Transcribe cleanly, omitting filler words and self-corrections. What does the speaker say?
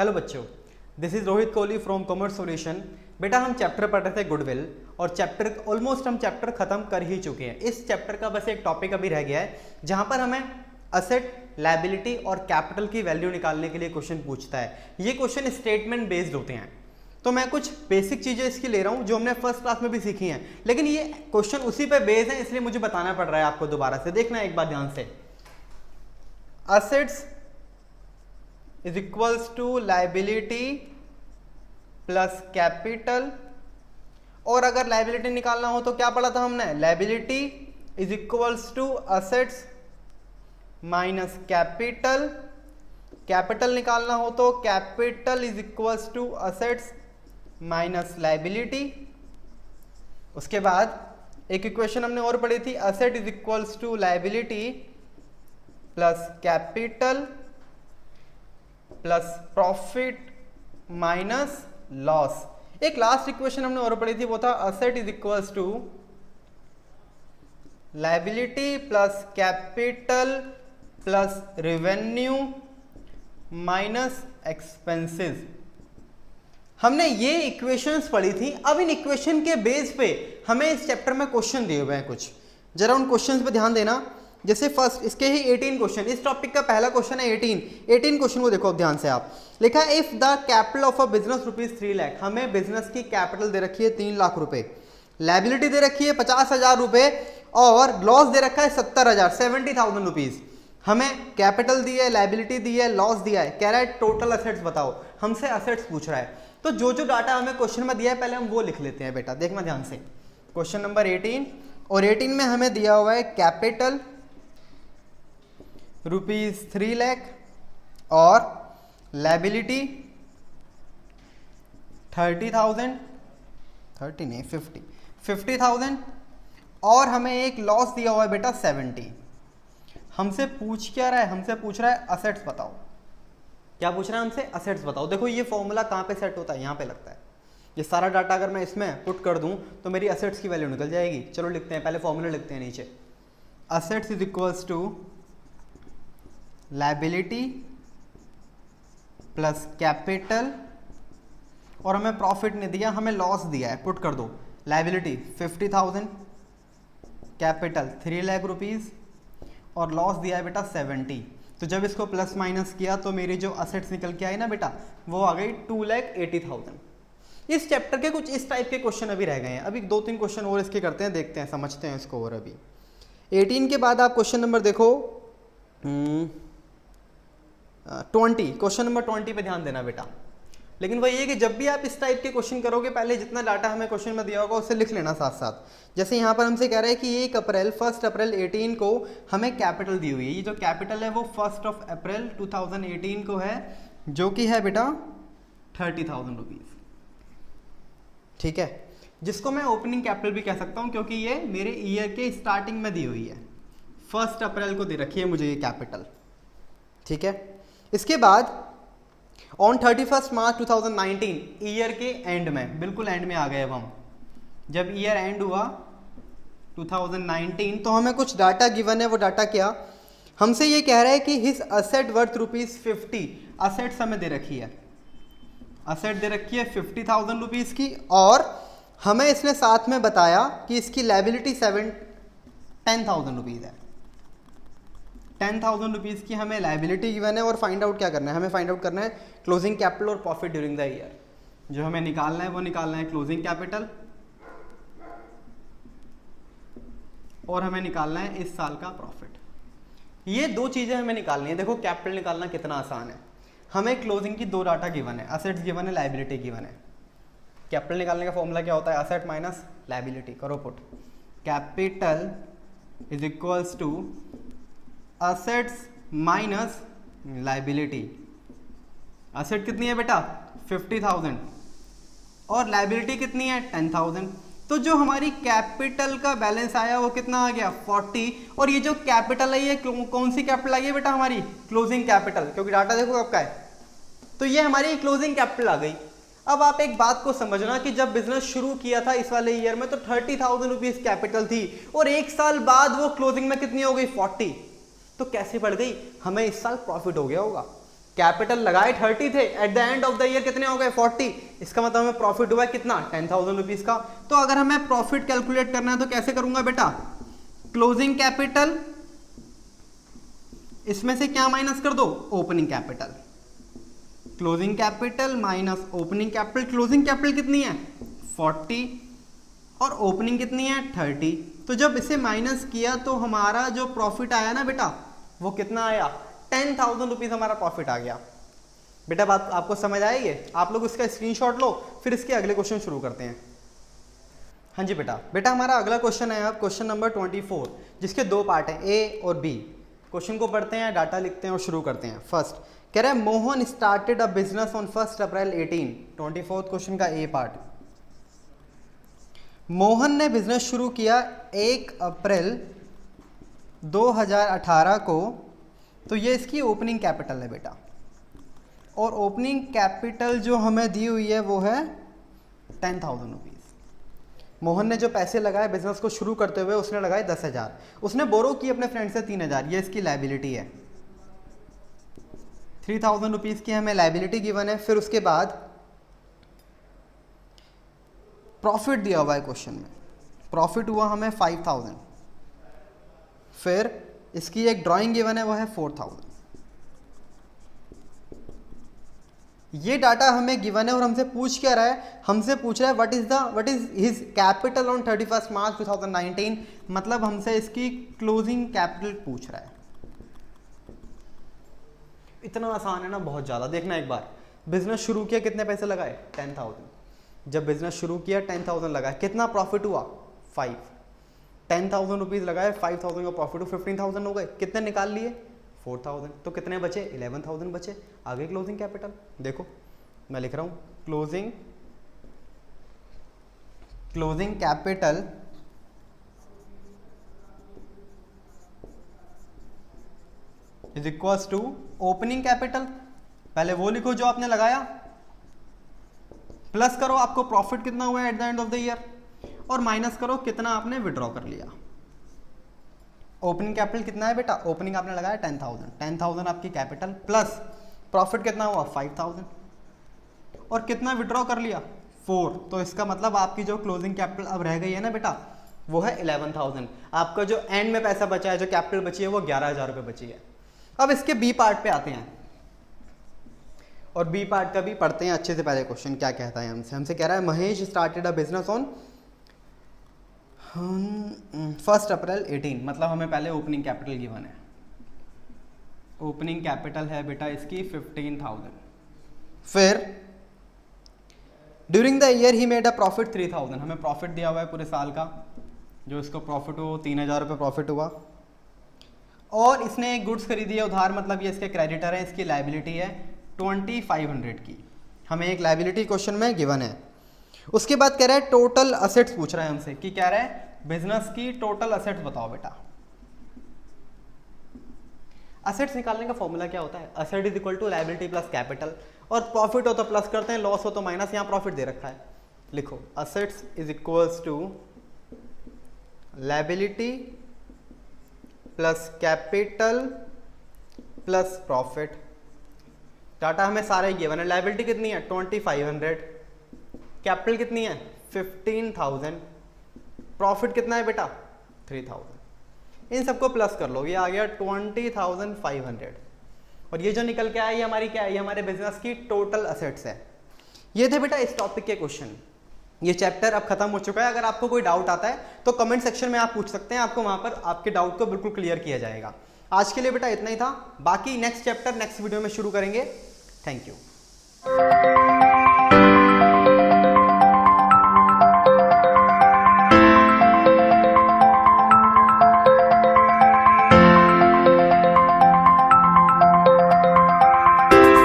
Hello बच्चों, this is Rohit Kohli from commerce solution. बेटा हम चैप्टर पढ़ रहे थे गुडविल और चैप्टर ऑलमोस्ट हम चैप्टर खत्म कर ही चुके हैं। इस चैप्टर का बस एक टॉपिक अभी रह गया है जहां पर हमें असेट, लायबिलिटी और कैपिटल की वैल्यू निकालने के लिए क्वेश्चन पूछता है। ये क्वेश्चन स्टेटमेंट बेस्ड होते हैं, तो मैं कुछ बेसिक चीजें इसकी ले रहा हूं जो हमने फर्स्ट क्लास में भी सीखी हैं, लेकिन ये क्वेश्चन उसी पे बेस्ड है, इसलिए मुझे बताना पड़ रहा है आपको दोबारा से। देखना एक बार ध्यान से, assets is equals to liability plus capital, और अगर लायबिलिटी निकालना हो तो क्या पढ़ा था हमने, liability is equals to assets minus capital. Capital निकालना हो तो capital is equals to assets minus liability. उसके बाद एक इक्वेशन हमने और पढ़ी थी, asset is equals to liability plus capital plus profit minus loss. एक लास्ट इक्वेशन हमने और पढ़ी थी, वो था asset is equals to liability plus capital plus revenue minus expenses. हमने ये इक्वेशंस पढ़ी थी। अब इन इक्वेशन के बेस पे हमें इस चैप्टर में क्वेश्चन दिए हुए हैं कुछ, जरा उन क्वेश्चंस पे ध्यान देना। जैसे फर्स्ट इसके ही 18 क्वेश्चन, इस टॉपिक का पहला क्वेश्चन है 18 क्वेश्चन को देखो अब ध्यान से आप। लिखा है if the capital of a business rupees 3 lakh. हमें बिजनेस की कैपिटल दे रखी है 3 लाख रुपए, लायबिलिटी दे रखी है 50,000 रुपए और लॉस दे रखा है 70,000 70,000 रुपीज। हमें कैपिटल दी है, लायबिलिटी दी है, लॉस दिया है, कह रहा है टोटल असेट्स बताओ। हमसे असेट्स पूछ रहा है, तो जो जो डाटा हमें क्वेश्चन में दिया है पहले हम वो लिख लेते हैं। बेटा देखना ध्यान से, क्वेश्चन नंबर 18 और 18 में हमें दिया हुआ है कैपिटल रुपीज 3 लाख और लायबिलिटी 50,000 और हमें एक लॉस दिया हुआ है बेटा 70। हमसे पूछ क्या रहा है, हमसे पूछ रहा है असेट्स बताओ। क्या पूछ रहा है हमसे, असेट्स बताओ। देखो ये फॉर्मूला कहाँ पे सेट होता है, यहाँ पे लगता है। ये सारा डाटा अगर मैं इसमें पुट कर दूं तो मेरी असेट्स की वैल्यू निकल जाएगी। चलो लिखते हैं, पहले फॉर्मूला लिखते हैं नीचे। Assets is equals to liability plus capital, और हमें प्रॉफिट नहीं दिया, हमें लॉस दिया है, पुट कर दो। लायबिलिटी 50,000, कैपिटल 3 लाख रुपीज और लॉस दिया है बेटा 70। तो जब इसको प्लस माइनस किया तो मेरी जो असेट्स निकल के आई ना बेटा, वो आ गई 2,80,000। इस चैप्टर के कुछ इस टाइप के क्वेश्चन अभी रह गए हैं। अभी 2-3 क्वेश्चन और इसके करते हैं, देखते हैं, समझते हैं इसको। और अभी 18 के बाद आप क्वेश्चन नंबर देखो 20, क्वेश्चन नंबर 20 पे ध्यान देना बेटा। लेकिन वही है कि जब भी आप इस टाइप के क्वेश्चन करोगे, पहले जितना डाटा हमें क्वेश्चन में दिया होगा उसे लिख लेना साथ साथ। जैसे यहाँ पर हमसे कह रहा है कि 1 अप्रैल 18 को हमें कैपिटल दी हुई है। ये जो कैपिटल है वो 1 अप्रैल 2018 को है, जो कि है बेटा 30,000 रुपीज। ठीक है, जिसको मैं ओपनिंग कैपिटल भी कह सकता हूँ क्योंकि ये मेरे ईयर के स्टार्टिंग में दी हुई है। 1 अप्रैल को दे रखी है मुझे ये कैपिटल। ठीक है, इसके बाद ऑन 31 मार्च 2019, ईयर के एंड में, बिल्कुल एंड में आ गए अब हम। जब ईयर एंड हुआ 2019 तो हमें कुछ डाटा गिवन है। वो डाटा क्या, हमसे ये कह रहा है कि his asset worth rupees 50। Assets हमें दे रखी है, असेट दे रखी है 50,000 रुपीज की, और हमें इसने साथ में बताया कि इसकी लायबिलिटी 10,000 रुपीज है। 10,000 रुपीज की हमें लायबिलिटी गिवन है। और फाइंड आउट क्या करना है, हमें फाइंड आउट करना है क्लोजिंग कैपिटल और प्रॉफिट ड्यूरिंग द ईयर। जो हमें निकालना है वो निकालना है क्लोजिंग कैपिटल और हमें निकालना है इस साल का प्रॉफिट। ये 2 चीजें हमें निकालनी है। देखो कैपिटल निकालना कितना आसान है। हमें क्लोजिंग की 2 डाटा गिवन है, असेट्स गिवन है, लायबिलिटी गिवन है। कैपिटल निकालने का फॉर्मूला क्या होता है, असेट माइनस लायबिलिटी। करो put, capital is equals to assets minus liability. Asset कितनी है बेटा 50,000 और लायबिलिटी कितनी है 10,000। तो जो हमारी कैपिटल का बैलेंस आया वो कितना आ गया 40। और ये जो कैपिटल है ये कौन सी कैपिटल आई है बेटा, हमारी क्लोजिंग कैपिटल, क्योंकि डाटा देखो आपका है। तो ये हमारी क्लोजिंग कैपिटल आ गई। अब आप एक बात को समझना कि जब बिजनेस शुरू किया था इस वाले ईयर में तो 30,000 रुपीज कैपिटल थी और 1 साल बाद वो क्लोजिंग में कितनी हो गई 40। तो कैसे बढ़ गई, हमें इस साल प्रॉफिट हो गया होगा। कैपिटल लगाए 30 थे, at the end of the year कितने हो गए 40, इसका मतलब हमें प्रॉफिट हुआ है कितना 10,000 रुपीज का। तो अगर हमें प्रॉफिट कैलकुलेट करना है तो कैसे करूंगा बेटा, क्लोजिंग कैपिटल, इसमें से क्या माइनस कर दो, opening capital, closing capital minus opening capital. Closing capital कितनी है 40 और ओपनिंग कितनी है 30। तो जब इसे माइनस किया तो हमारा जो प्रॉफिट आया ना बेटा वो कितना आया 10,000 रुपीज हमारा प्रॉफिट आ गया। बेटा बात आपको समझ आएगी, आप लोग इसका स्क्रीनशॉट लो, फिर इसके अगले क्वेश्चन शुरू करते हैं। हाँ जी बेटा हमारा अगला क्वेश्चन है अब क्वेश्चन नंबर 24, जिसके दो पार्ट हैं ए और बी। क्वेश्चन को पढ़ते हैं, डाटा लिखते हैं और शुरू करते हैं। फर्स्ट कह रहे हैं Mohan started a business on 1 April 18। 24 question का ए पार्ट, मोहन ने बिजनेस शुरू किया 1 अप्रैल 2018 को, तो ये इसकी ओपनिंग कैपिटल है बेटा, और ओपनिंग कैपिटल जो हमें दी हुई है वो है 10,000 रुपीज़। मोहन ने जो पैसे लगाए बिजनेस को शुरू करते हुए उसने लगाए 10,000, उसने बोरो की अपने फ्रेंड से 3,000, ये इसकी लाइबिलिटी है। 3,000 रुपीज़ की हमें लाइबिलिटी गिवन है। फिर उसके बाद प्रॉफिट दिया हुआ है क्वेश्चन में, प्रॉफिट हुआ हमें 5,000। फिर इसकी एक ड्राइंग गिवन है वो है 4,000। ये डाटा हमें गिवन है और हमसे पूछ क्या रहा है, हमसे पूछ रहा है what is his capital on 31 मार्च 2019, मतलब हमसे इसकी क्लोजिंग कैपिटल पूछ रहा है। इतना आसान है ना, बहुत ज़्यादा। देखना एक बार, बिजनेस शुरू किया कितने पैसे लगाए 10,000, जब बिजनेस शुरू किया 10,000 लगाए, कितना प्रॉफिट हुआ 5, 10,000 रुपीज़ लगाए, 5,000 का प्रॉफिट हुआ, 15,000 हो गए, कितने निकाल लिए 4,000, तो कितने बचे 11,000 बचे। आगे क्लोजिंग कैपिटल देखो, मैं लिख रहा हूँ closing capital is equals to opening capital, पहले वो लिखो जो आपने लगाया, प्लस करो आपको प्रॉफिट कितना हुआ at the end of the year, और माइनस करो कितना आपने विड्रॉ कर लिया। ओपनिंग कैपिटल कितना है बेटा, ओपनिंग आपने लगाया 10,000, 10,000 आपकी कैपिटल, प्लस प्रॉफिट कितना हुआ 5,000, और कितना विड्रॉ कर लिया 4। तो इसका मतलब आपकी जो क्लोजिंग कैपिटल अब रह गई है ना बेटा वो है 11,000। आपका जो एंड में पैसा बचा है, जो कैपिटल बची है वो 11,000 रुपये बची है। अब इसके बी पार्ट पे आते हैं और बी पार्ट का भी पढ़ते हैं अच्छे से। पहले क्वेश्चन क्या कहता है हमसे कह रहा है Mahesh started a business on 1 अप्रैल 18, मतलब हमें पहले ओपनिंग कैपिटल गिवन है। ओपनिंग कैपिटल है बेटा इसकी 15,000। फिर during the year he made a profit 3,000, हमें प्रॉफिट दिया हुआ है पूरे साल का, जो इसको प्रॉफिट हो 3,000 रुपये प्रॉफिट हुआ। और इसने एक गुड्स खरीदी है उधार, मतलब ये इसके क्रेडिटर है, इसकी लाइबिलिटी है 2,500 की, हमें एक लाइबिलिटी क्वेश्चन में गिवन है। उसके बाद कह रहा है टोटल असेट्स पूछ रहा है हमसे, कि कह रहा है बिजनेस की टोटल असेट्स बताओ बेटा। असेट्स निकालने का फॉर्मूला क्या होता है, asset is equal to liability plus capital, और प्रॉफिट हो तो प्लस करते हैं, लॉस हो तो माइनस। यहाँ प्रॉफिट दे रखा है, लिखो assets is equals to liability plus capital plus profit. Data हमें सारे गिवन है, लायबिलिटी कितनी है 2,500, कैपिटल कितनी है 15,000, प्रॉफिट कितना है बेटा 3,000। इन सबको प्लस कर लो, ये आ गया 20,500, और ये जो निकल के आया ये हमारी क्या है, ये हमारे बिजनेस की टोटल असेट्स है। ये थे बेटा इस टॉपिक के क्वेश्चन। ये चैप्टर अब खत्म हो चुका है। अगर आपको कोई डाउट आता है तो कमेंट सेक्शन में आप पूछ सकते हैं, आपको वहां पर आपके डाउट को बिल्कुल क्लियर किया जाएगा। आज के लिए बेटा इतना ही था, बाकी नेक्स्ट चैप्टर नेक्स्ट वीडियो में शुरू करेंगे। Thank you.